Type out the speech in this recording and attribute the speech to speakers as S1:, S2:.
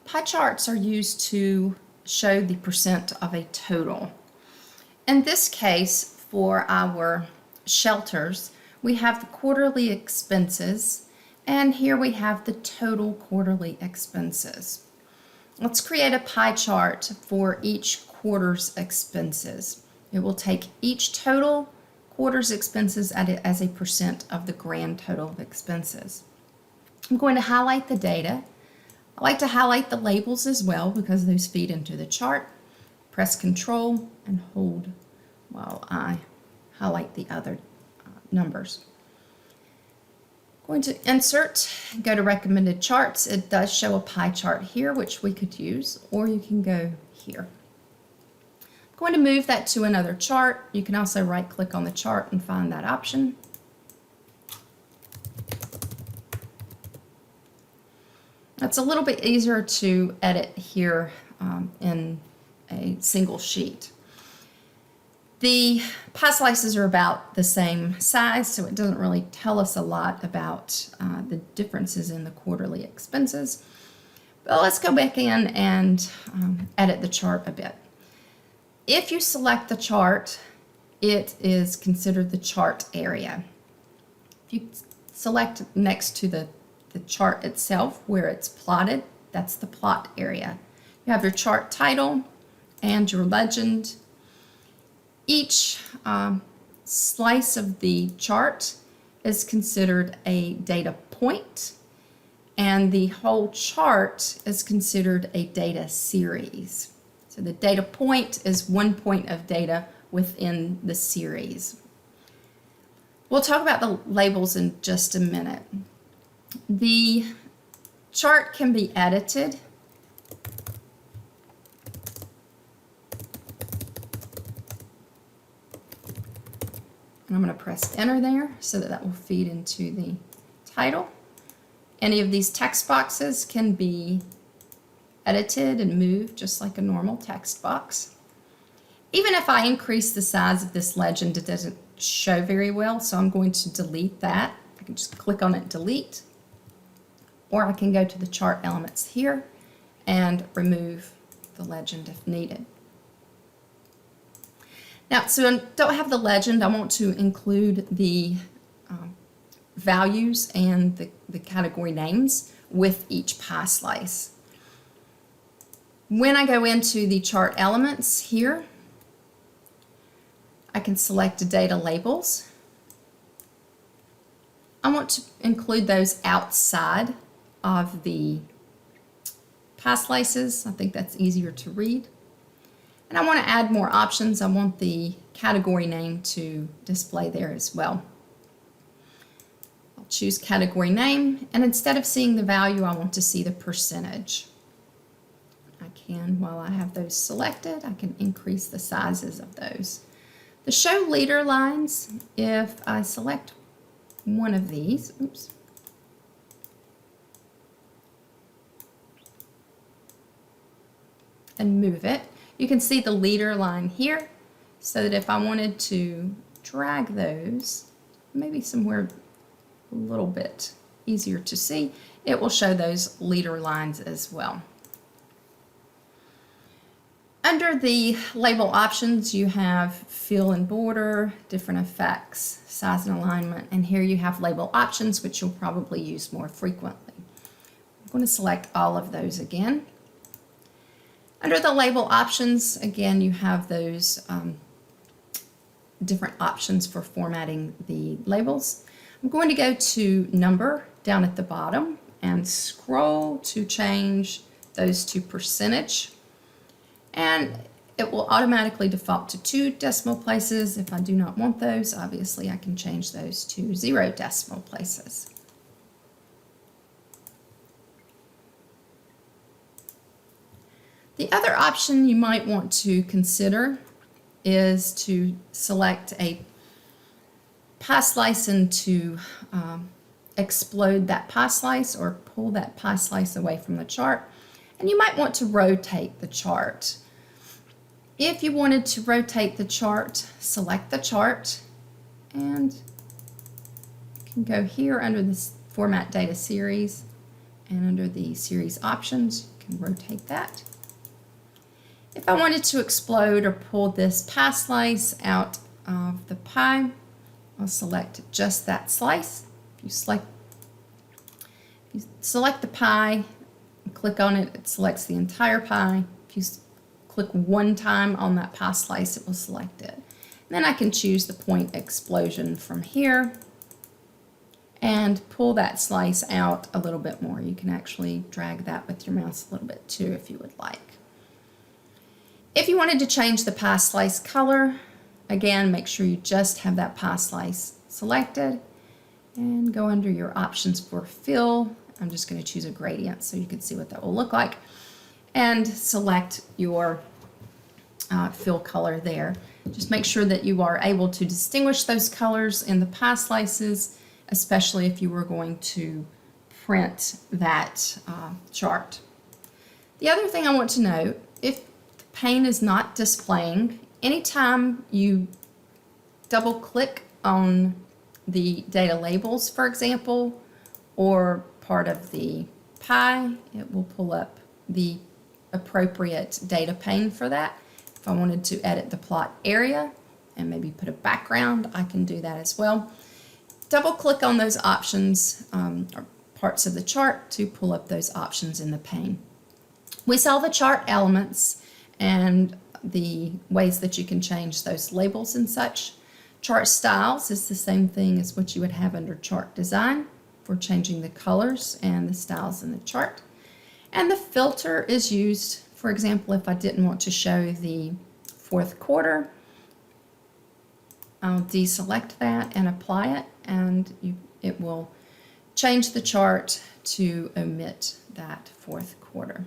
S1: Pie charts are used to show the percent of a total. In this case, for our shelters, we have the quarterly expenses, and here we have the total quarterly expenses. Let's create a pie chart for each quarter's expenses. It will take each total quarter's expenses as a percent of the grand total of expenses. I'm going to highlight the data. I like to highlight the labels as well because those feed into the chart. Press Control and hold while I highlight the other numbers. I'm going to insert, go to recommended charts. It does show a pie chart here, which we could use, or you can go here. I'm going to move that to another chart. You can also right click on the chart and find that option. It's a little bit easier to edit here in a single sheet. The pie slices are about the same size, so it doesn't really tell us a lot about the differences in the quarterly expenses. But let's go back in and edit the chart a bit. If you select the chart, it is considered the chart area. If you select next to the chart itself where it's plotted, that's the plot area. You have your chart title and your legend. Each slice of the chart is considered a data point, and the whole chart is considered a data series. So the data point is one point of data within the series. We'll talk about the labels in just a minute. The chart can be edited. And I'm going to press enter there so that will feed into the title. Any of these text boxes can be edited and moved just like a normal text box. Even if I increase the size of this legend, it doesn't show very well, so I'm going to delete that. I can just click on it, delete. Or I can go to the chart elements here and remove the legend if needed. Now, so I don't have the legend, I want to include the values and the category names with each pie slice. When I go into the chart elements here, I can select data labels. I want to include those outside of the pie slices. I think that's easier to read. And I want to add more options. I want the category name to display there as well. I'll choose category name, and instead of seeing the value, I want to see the percentage. I can, while I have those selected, I can increase the sizes of those. The show leader lines, if I select one of these, oops, and move it, you can see the leader line here, so that if I wanted to drag those, maybe somewhere a little bit easier to see, it will show those leader lines as well. Under the label options, you have fill and border, different effects, size and alignment, and here you have label options, which you'll probably use more frequently. I'm going to select all of those again. Under the label options, again, you have those different options for formatting the labels. I'm going to go to number down at the bottom and scroll to change those to percentage. And it will automatically default to 2 decimal places. If I do not want those, obviously I can change those to 0 decimal places. The other option you might want to consider is to select a pie slice and to explode that pie slice or pull that pie slice away from the chart. And you might want to rotate the chart. If you wanted to rotate the chart, select the chart, and you can go here under this Format Data Series and under the series options, you can rotate that. If I wanted to explode or pull this pie slice out of the pie, I'll select just that slice. If you select the pie, and click on it, it selects the entire pie. If you click one time on that pie slice, it will select it. Then I can choose the point explosion from here and pull that slice out a little bit more. You can actually drag that with your mouse a little bit too if you would like. If you wanted to change the pie slice color, again, make sure you just have that pie slice selected and go under your options for fill. I'm just going to choose a gradient so you can see what that will look like, and select your fill color there. Just make sure that you are able to distinguish those colors in the pie slices, especially if you were going to print that chart. The other thing I want to note, if the pane is not displaying, anytime you double click on the data labels, for example, or part of the pie, it will pull up the appropriate data pane for that. If I wanted to edit the plot area and maybe put a background, I can do that as well. Double click on those options or parts of the chart to pull up those options in the pane. We saw the chart elements and the ways that you can change those labels and such. Chart styles is the same thing as what you would have under chart design for changing the colors and the styles in the chart. And the filter is used, for example, if I didn't want to show the fourth quarter, I'll deselect that and apply it, and it will change the chart to omit that fourth quarter.